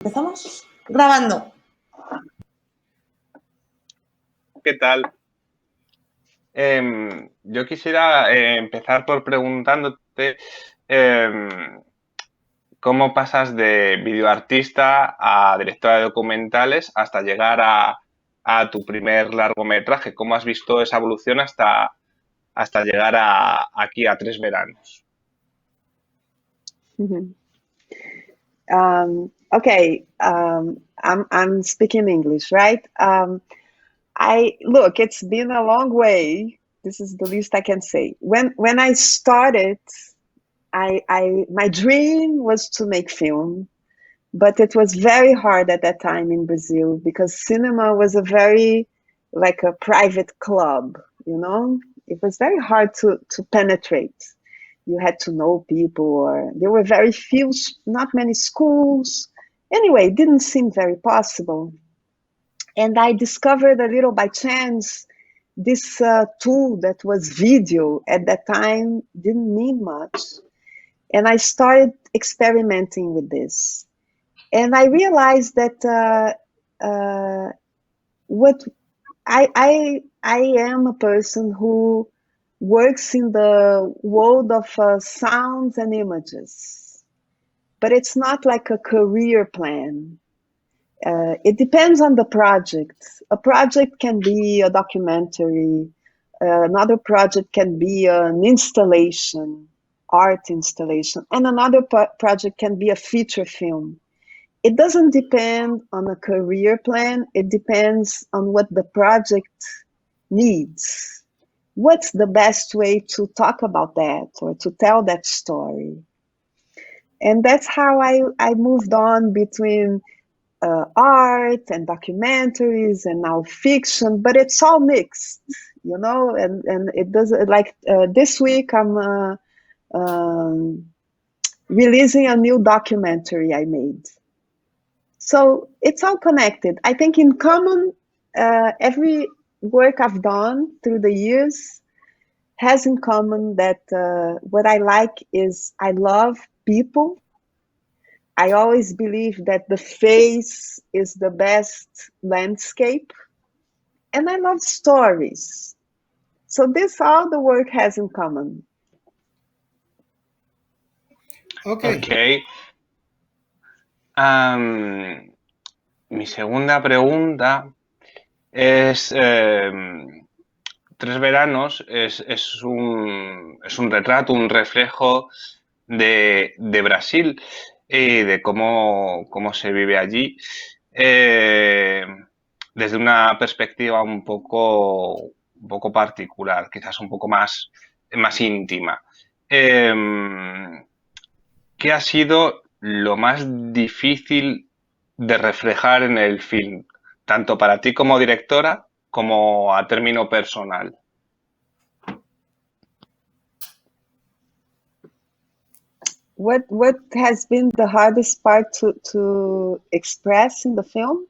¿Empezamos? Grabando. ¿Qué tal? Yo quisiera empezar por preguntándote cómo pasas de videoartista a directora de documentales hasta llegar a tu primer largometraje. ¿Cómo has visto esa evolución hasta llegar aquí a 3 veranos? Okay, I'm speaking English, right? Look, it's been a long way. This is the least I can say. When I started, my dream was to make film, but it was very hard at that time in Brazil because cinema was like a private club, you know? It was very hard to penetrate. You had to know people, or there were very few, not many schools. Anyway, it didn't seem very possible. And I discovered a little by chance this tool that was video. At that time didn't mean much. And I started experimenting with this. And I realized that what I am a person who works in the world of sounds and images, but it's not like a career plan. It depends on the project. A project can be a documentary. Another project can be an installation, art installation, and another project can be a feature film. It doesn't depend on a career plan. It depends on what the project needs. What's the best way to talk about that or to tell that story? And that's how I moved on between art and documentaries and now fiction, but it's all mixed, you know, and it doesn't, like this week I'm releasing a new documentary I made. So it's all connected. I think in common, every work I've done through the years has in common that what I like is I love people. I always believe that the face is the best landscape. And I love stories. So this all the work has in common. Okay. Mi segunda pregunta es, 3 veranos es un retrato, un reflejo de Brasil y de cómo se vive allí desde una perspectiva un poco particular, quizás un poco más íntima. ¿Qué ha sido lo más difícil de reflejar en el film, tanto para ti como directora como a término personal? What has been the hardest part to express in the film?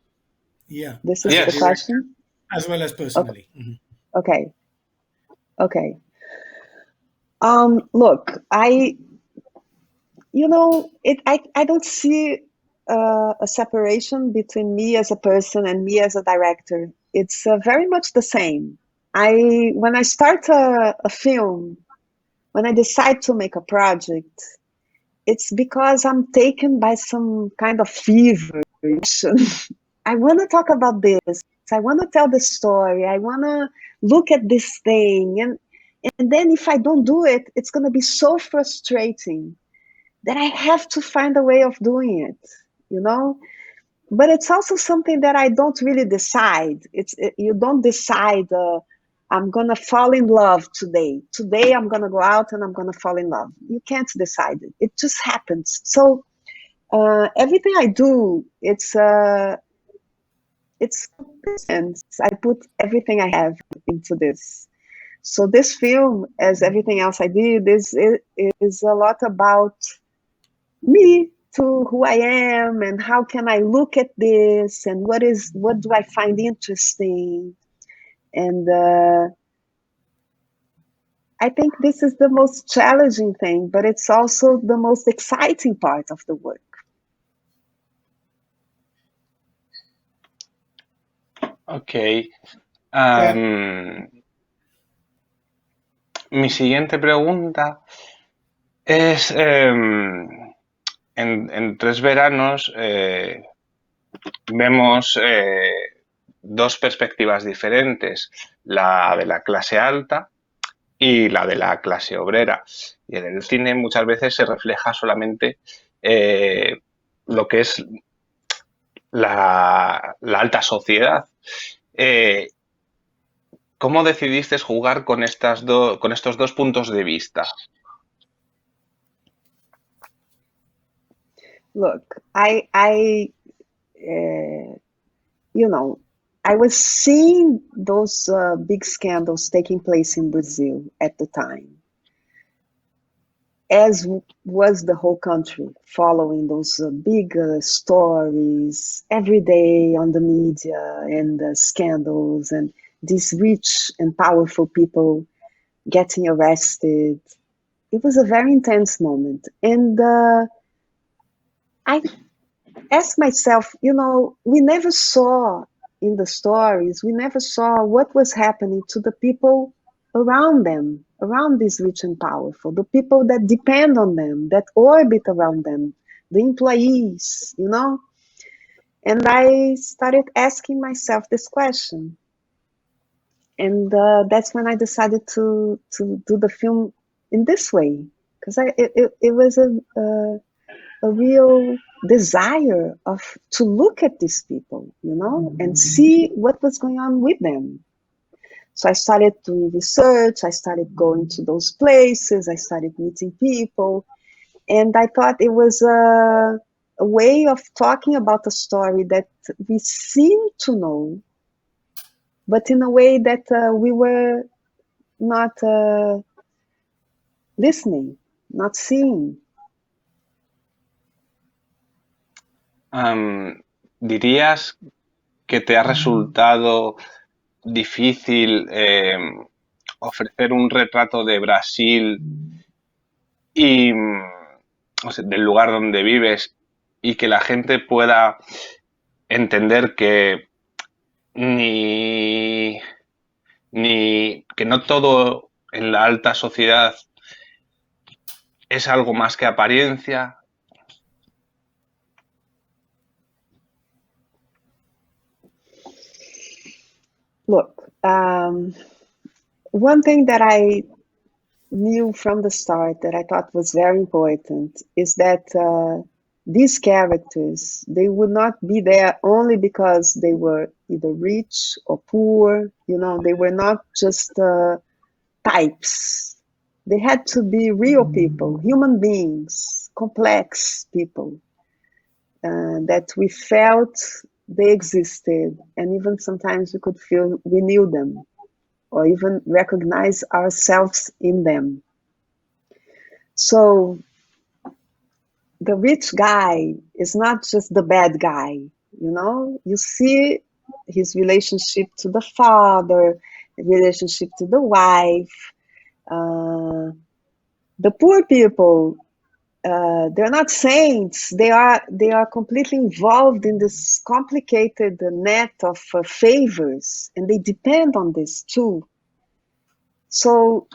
Yeah. This is the question? As well as personally. Okay. Okay. Look, I don't see a separation between me as a person and me as a director. It's very much the same. When I start a film, when I decide to make a project, it's because I'm taken by some kind of fever. I want to talk about this. I want to tell the story. I want to look at this thing. And then if I don't do it, it's going to be so frustrating that I have to find a way of doing it, you know? But it's also something that I don't really decide. You don't decide, I'm going to fall in love today. Today I'm going to go out and I'm going to fall in love. You can't decide it. It just happens. So everything I do, it's I put everything I have into this. So this film, as everything else I did, is a lot about me, to who I am and how can I look at this and what do I find interesting. And I think this is the most challenging thing, but it's also the most exciting part of the work. Ok. Am, Mi siguiente pregunta es, en Tres Veranos vemos dos perspectivas diferentes, la de la clase alta y la de la clase obrera. Y en el cine muchas veces se refleja solamente lo que es la alta sociedad. Eh, ¿Cómo decidiste jugar con con estos dos puntos de vista? Look, you know, I was seeing those big scandals taking place in Brazil at the time, as was the whole country, following those big stories every day on the media and scandals and these rich and powerful people getting arrested. It was a very intense moment. And I asked myself, we never saw in the stories, we never saw what was happening to the people around them, around these rich and powerful, the people that depend on them, that orbit around them, the employees. And I started asking myself this question. And that's when I decided to do the film in this way, because it was a real desire to look at these people, and see what was going on with them. So I started doing research, I started going to those places, I started meeting people, and I thought it was a way of talking about a story that we seem to know, but in a way that we were not listening, not seeing. ¿Dirías que te ha resultado difícil ofrecer un retrato de Brasil y o sea, del lugar donde vives y que la gente pueda entender que ni que no todo en la alta sociedad es algo más que apariencia? Look, one thing that I knew from the start that I thought was very important is that these characters, they would not be there only because they were either rich or poor. They were not just types. They had to be real people, human beings, complex people that we felt they existed, and even sometimes we could feel we knew them or even recognize ourselves in them. So the rich guy is not just the bad guy, you see his relationship to the father, the relationship to the wife. The poor people, they're not saints. They are completely involved in this complicated net of favors, and they depend on this too. So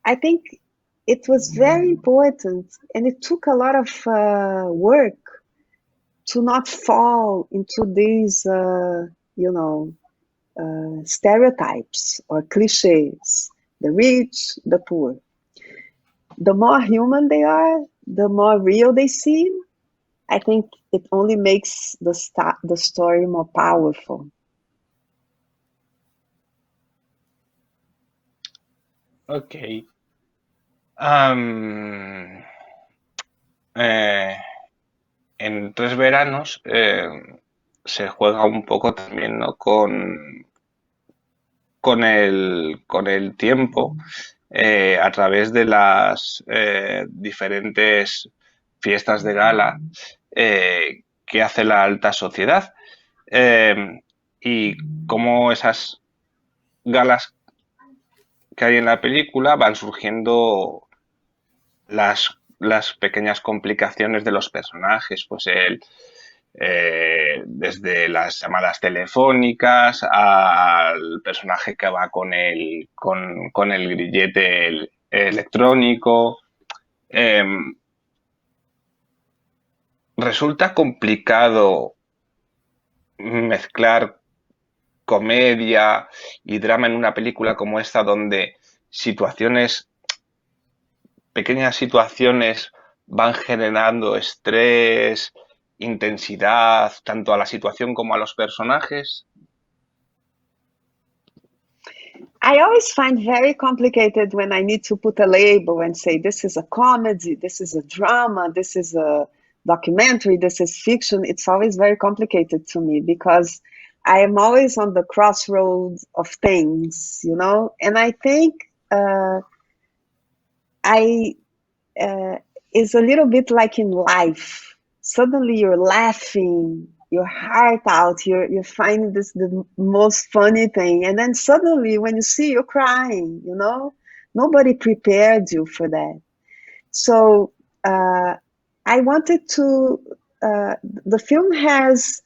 I think it was very important, and it took a lot of work to not fall into these, stereotypes or cliches. The rich, the poor. The more human they are, the more real they seem. I think it only makes the story more powerful. Ok. En Tres Veranos se juega un poco también, ¿no? Con el tiempo a través de las diferentes fiestas de gala que hace la alta sociedad y cómo esas galas que hay en la película van surgiendo las pequeñas complicaciones de los personajes, pues desde las llamadas telefónicas al personaje que va con el grillete electrónico. Resulta complicado mezclar comedia y drama en una película como esta, donde pequeñas situaciones van generando estrés, intensidad, tanto a la situación como a los personajes. I always find very complicated when I need to put a label and say, this is a comedy, this is a drama, this is a documentary, this is fiction. It's always very complicated to me because I am always on the crossroads of things, you know? And I think it's a little bit like in life. Suddenly you're laughing your heart out, you're finding this the most funny thing, and then suddenly when you see, you're crying, you know? Nobody prepared you for that. So I wanted to, the film has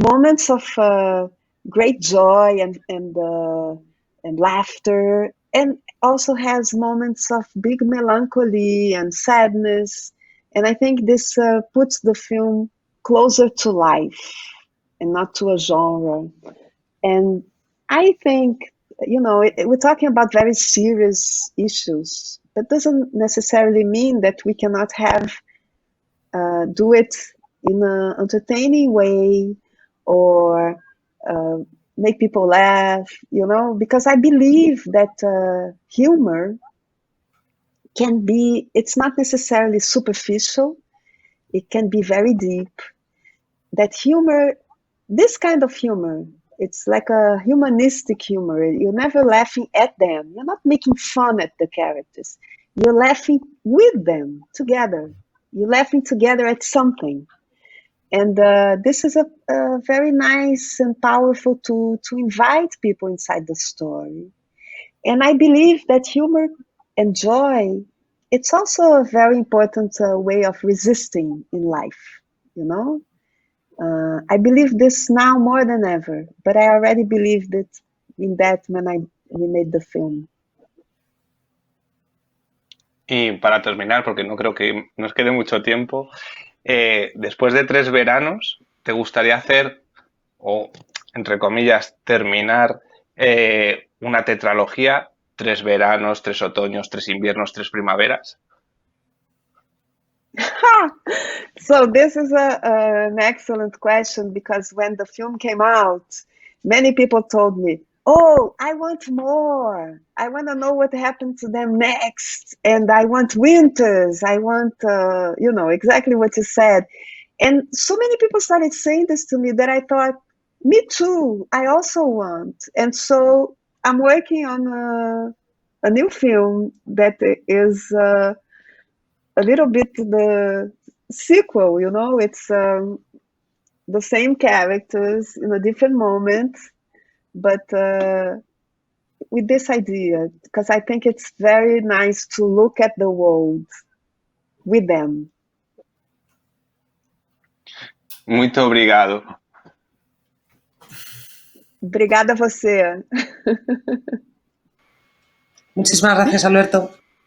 moments of great joy and laughter, and also has moments of big melancholy and sadness. And I think this puts the film closer to life and not to a genre. And I think, you know, we're talking about very serious issues, but doesn't necessarily mean that we cannot do it in an entertaining way or make people laugh, you know, because I believe that humor can be, it's not necessarily superficial, it can be very deep. That humor, this kind of humor, it's like a humanistic humor. You're never laughing at them. You're not making fun at the characters. You're laughing with them together. You're laughing together at something. And this is a very nice and powerful tool to invite people inside the story. And I believe that humor and joy, it's also a very important way of resisting in life, you know? I believe this now more than ever, but I already believed it in that when we made the film. Y para terminar, porque no creo que nos quede mucho tiempo, después de 3 veranos, ¿te gustaría hacer, o entre comillas, terminar una tetralogía, 3 veranos, 3 otoños, 3 inviernos, 3 primaveras? So this is an excellent question, because when the film came out, many people told me, oh, I want more. I want to know what happened to them next. And I want winters. I want, you know, exactly what you said. And so many people started saying this to me that I thought, me too, I also want. And so I'm working on a new film that is a little bit the sequel, you know, it's the same characters in a different moment, but with this idea, because I think it's very nice to look at the world with them. Muito obrigado. Obrigada a você. Muchísimas gracias, Alberto.